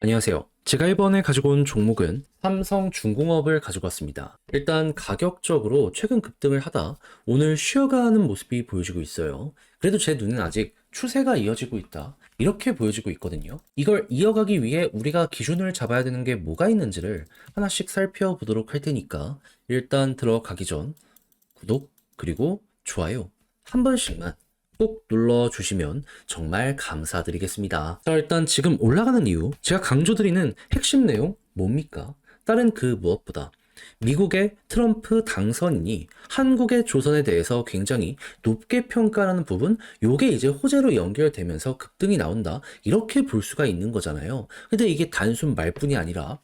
안녕하세요. 제가 이번에 가지고 온 종목은 삼성중공업을 가지고 왔습니다. 일단 가격적으로 최근 급등을 하다 오늘 쉬어가는 모습이 보여지고 있어요. 그래도 제 눈엔 아직 추세가 이어지고 있다. 이렇게 보여지고 있거든요. 이걸 이어가기 위해 우리가 기준을 잡아야 되는 게 뭐가 있는지를 하나씩 살펴보도록 할 테니까 일단 들어가기 전 구독 그리고 좋아요 한 번씩만 꼭 눌러주시면 정말 감사드리겠습니다. 자, 일단 지금 올라가는 이유, 제가 강조드리는 핵심 내용 뭡니까? 다른 그 무엇보다 미국의 트럼프 당선인이 한국의 조선에 대해서 굉장히 높게 평가하는 부분, 요게 이제 호재로 연결되면서 급등이 나온다. 이렇게 볼 수가 있는 거잖아요. 근데 이게 단순 말뿐이 아니라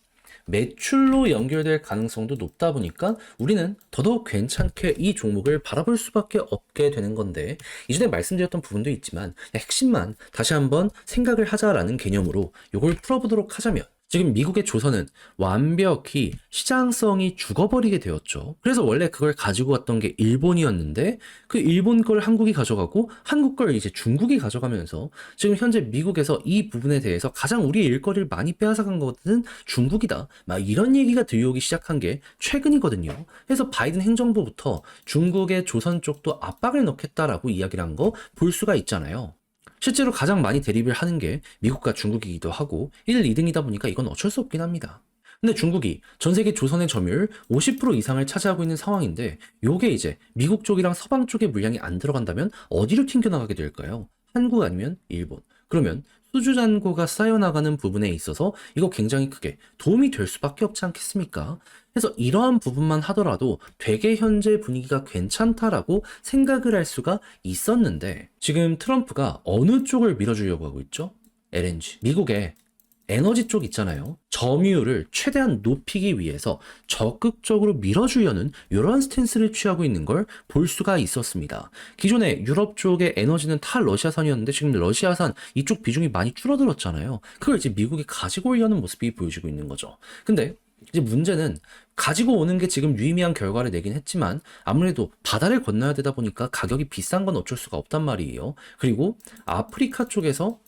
매출로 연결될 가능성도 높다 보니까 우리는 더더욱 괜찮게 이 종목을 바라볼 수밖에 없게 되는 건데, 이전에 말씀드렸던 부분도 있지만 핵심만 다시 한번 생각을 하자라는 개념으로 이걸 풀어보도록 하자면, 지금 미국의 조선은 완벽히 시장성이 죽어버리게 되었죠. 그래서 원래 그걸 가지고 왔던 게 일본이었는데 그 일본 걸 한국이 가져가고 한국 걸 이제 중국이 가져가면서 지금 현재 미국에서 이 부분에 대해서 가장 우리의 일거리를 많이 빼앗아간 것은 중국이다. 막 이런 얘기가 들려오기 시작한 게 최근이거든요. 그래서 바이든 행정부부터 중국의 조선 쪽도 압박을 넣겠다라고 이야기를 한 거 볼 수가 있잖아요. 실제로 가장 많이 대립을 하는 게 미국과 중국이기도 하고 1, 2등이다 보니까 이건 어쩔 수 없긴 합니다. 근데 중국이 전 세계 조선의 점유율 50% 이상을 차지하고 있는 상황인데, 요게 이제 미국 쪽이랑 서방 쪽의 물량이 안 들어간다면 어디로 튕겨나가게 될까요? 한국 아니면 일본. 그러면 수주 잔고가 쌓여나가는 부분에 있어서 이거 굉장히 크게 도움이 될 수밖에 없지 않겠습니까? 그래서 이러한 부분만 하더라도 되게 현재 분위기가 괜찮다라고 생각을 할 수가 있었는데, 지금 트럼프가 어느 쪽을 밀어주려고 하고 있죠? LNG. 미국의 에너지 쪽 있잖아요. 점유율을 최대한 높이기 위해서 적극적으로 밀어주려는 이런 스탠스를 취하고 있는 걸 볼 수가 있었습니다. 기존에 유럽 쪽의 에너지는 다 러시아산이었는데 지금 러시아산 이쪽 비중이 많이 줄어들었잖아요. 그걸 이제 미국이 가지고 오려는 모습이 보여지고 있는 거죠. 근데 이제 문제는 가지고 오는 게 지금 유의미한 결과를 내긴 했지만 아무래도 바다를 건너야 되다 보니까 가격이 비싼 건 어쩔 수가 없단 말이에요. 그리고 아프리카 쪽에서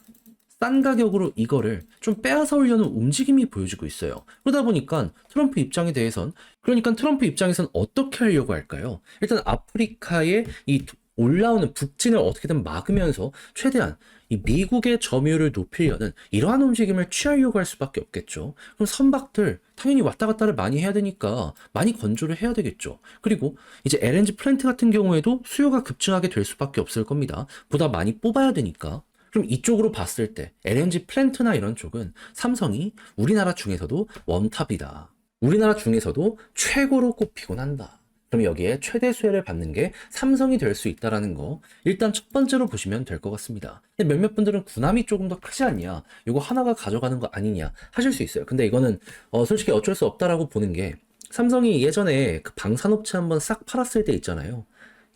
싼 가격으로 이거를 좀 빼앗아 오려는 움직임이 보여지고 있어요. 그러다 보니까 트럼프 입장에 대해선, 그러니까 트럼프 입장에선 어떻게 하려고 할까요? 일단 아프리카의 이 올라오는 북진을 어떻게든 막으면서 최대한 이 미국의 점유율을 높이려는 이러한 움직임을 취하려고 할 수밖에 없겠죠. 그럼 선박들 당연히 왔다 갔다를 많이 해야 되니까 많이 건조를 해야 되겠죠. 그리고 이제 LNG 플랜트 같은 경우에도 수요가 급증하게 될 수밖에 없을 겁니다. 보다 많이 뽑아야 되니까. 그럼 이쪽으로 봤을 때 LNG 플랜트나 이런 쪽은 삼성이 우리나라 중에서도 원탑이다. 우리나라 중에서도 최고로 꼽히곤 한다. 그럼 여기에 최대 수혜를 받는 게 삼성이 될 수 있다라는 거 일단 첫 번째로 보시면 될 것 같습니다. 근데 몇몇 분들은 군함이 조금 더 크지 않냐, 이거 하나가 가져가는 거 아니냐 하실 수 있어요. 근데 이거는 솔직히 어쩔 수 없다라고 보는 게, 삼성이 예전에 그 방산업체 한번 싹 팔았을 때 있잖아요.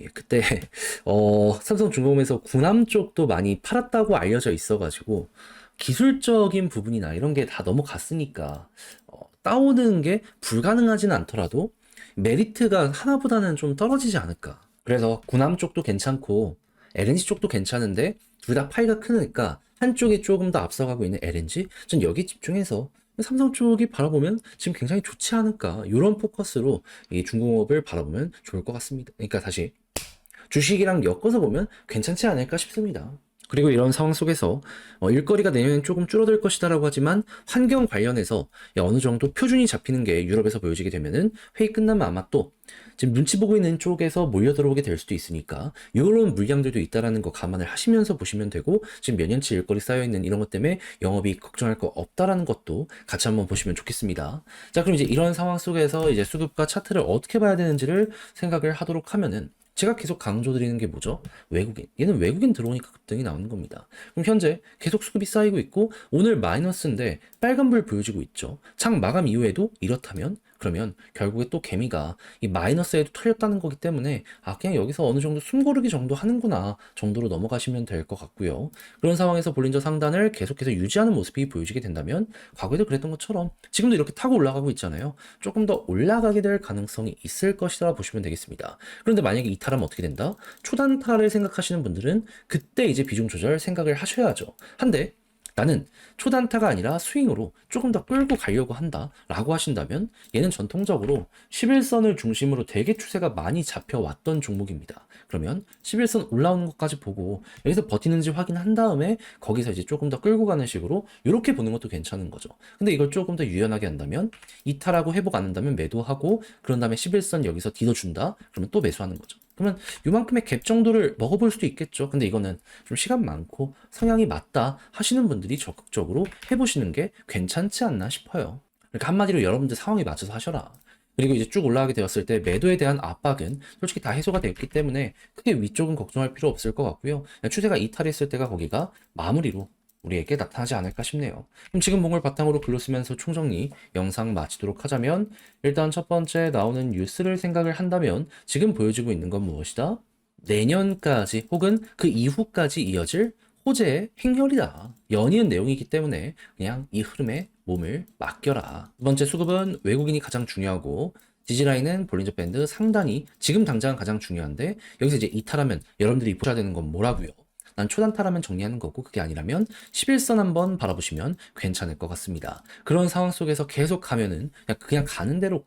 예, 그때 삼성중공업에서 군함 쪽도 많이 팔았다고 알려져 있어가지고 기술적인 부분이나 이런 게 다 넘어갔으니까 따오는 게 불가능하진 않더라도 메리트가 하나보다는 좀 떨어지지 않을까. 그래서 군함 쪽도 괜찮고 LNG 쪽도 괜찮은데 둘 다 파이가 크니까 한쪽이 조금 더 앞서가고 있는 LNG, 전 여기 집중해서 삼성 쪽이 바라보면 지금 굉장히 좋지 않을까, 이런 포커스로 이 중공업을 바라보면 좋을 것 같습니다. 그러니까 다시 주식이랑 엮어서 보면 괜찮지 않을까 싶습니다. 그리고 이런 상황 속에서 일거리가 내년엔 조금 줄어들 것이다라고 하지만 환경 관련해서 어느 정도 표준이 잡히는 게 유럽에서 보여지게 되면은 회의 끝나면 아마 또 지금 눈치 보고 있는 쪽에서 몰려 들어오게 될 수도 있으니까 이런 물량들도 있다라는 거 감안을 하시면서 보시면 되고, 지금 몇 년치 일거리 쌓여있는 이런 것 때문에 영업이 걱정할 거 없다라는 것도 같이 한번 보시면 좋겠습니다. 자, 그럼 이제 이런 상황 속에서 이제 수급과 차트를 어떻게 봐야 되는지를 생각을 하도록 하면은, 제가 계속 강조드리는 게 뭐죠? 외국인. 얘는 외국인 들어오니까 급등이 나오는 겁니다. 그럼 현재 계속 수급이 쌓이고 있고 오늘 마이너스인데 빨간불 보여지고 있죠. 장 마감 이후에도 이렇다면, 그러면 결국에 또 개미가 이 마이너스에도 털렸다는 거기 때문에 그냥 여기서 어느 정도 숨고르기 정도 하는구나 정도로 넘어가시면 될 것 같고요. 그런 상황에서 볼린저 상단을 계속해서 유지하는 모습이 보여지게 된다면 과거에도 그랬던 것처럼 지금도 이렇게 타고 올라가고 있잖아요. 조금 더 올라가게 될 가능성이 있을 것이라 보시면 되겠습니다. 그런데 만약에 이탈하면 어떻게 된다? 초단타를 생각하시는 분들은 그때 이제 비중 조절 생각을 하셔야죠. 한데 나는 초단타가 아니라 스윙으로 조금 더 끌고 가려고 한다 라고 하신다면 얘는 전통적으로 11선을 중심으로 되게 추세가 많이 잡혀왔던 종목입니다. 그러면 11선 올라오는 것까지 보고 여기서 버티는지 확인한 다음에 거기서 이제 조금 더 끌고 가는 식으로 이렇게 보는 것도 괜찮은 거죠. 근데 이걸 조금 더 유연하게 한다면 이탈하고 회복 안 한다면 매도하고 그런 다음에 11선 여기서 뒤져준다 그러면 또 매수하는 거죠. 그러면 이만큼의 갭 정도를 먹어볼 수도 있겠죠. 근데 이거는 좀 시간 많고 성향이 맞다 하시는 분들이 적극적으로 해보시는 게 괜찮지 않나 싶어요. 그러니까 한마디로 여러분들 상황에 맞춰서 하셔라. 그리고 이제 쭉 올라가게 되었을 때 매도에 대한 압박은 솔직히 다 해소가 됐기 때문에 크게 위쪽은 걱정할 필요 없을 것 같고요. 그냥 추세가 이탈했을 때가 거기가 마무리로 우리에게 나타나지 않을까 싶네요. 그럼 지금 봉을 바탕으로 글로 쓰면서 총정리 영상 마치도록 하자면 일단 첫 번째 나오는 뉴스를 생각을 한다면 지금 보여지고 있는 건 무엇이다? 내년까지 혹은 그 이후까지 이어질 호재의 행렬이다. 연이은 내용이기 때문에 그냥 이 흐름에 몸을 맡겨라. 두 번째 수급은 외국인이 가장 중요하고 지지라인은 볼린저 밴드 상단이 지금 당장 가장 중요한데 여기서 이제 이탈하면 여러분들이 보셔야 되는 건 뭐라고요? 난 초단타라면 정리하는 거고 그게 아니라면 11선 한번 바라보시면 괜찮을 것 같습니다. 그런 상황 속에서 계속 가면은 그냥 가는 대로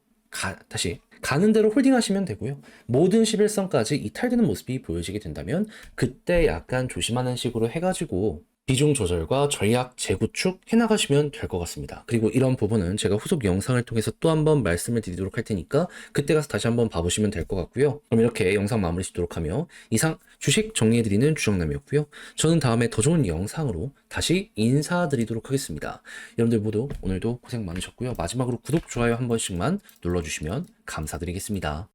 다시 가는 대로 홀딩하시면 되고요. 모든 11선까지 이탈되는 모습이 보여지게 된다면 그때 약간 조심하는 식으로 해가지고 비중 조절과 전략 재구축 해나가시면 될 것 같습니다. 그리고 이런 부분은 제가 후속 영상을 통해서 또 한번 말씀을 드리도록 할 테니까 그때 가서 다시 한번 봐보시면 될 것 같고요. 그럼 이렇게 영상 마무리 짓도록 하며 이상 주식 정리해드리는 주정남이었고요. 저는 다음에 더 좋은 영상으로 다시 인사드리도록 하겠습니다. 여러분들 모두 오늘도 고생 많으셨고요. 마지막으로 구독, 좋아요 한 번씩만 눌러주시면 감사드리겠습니다.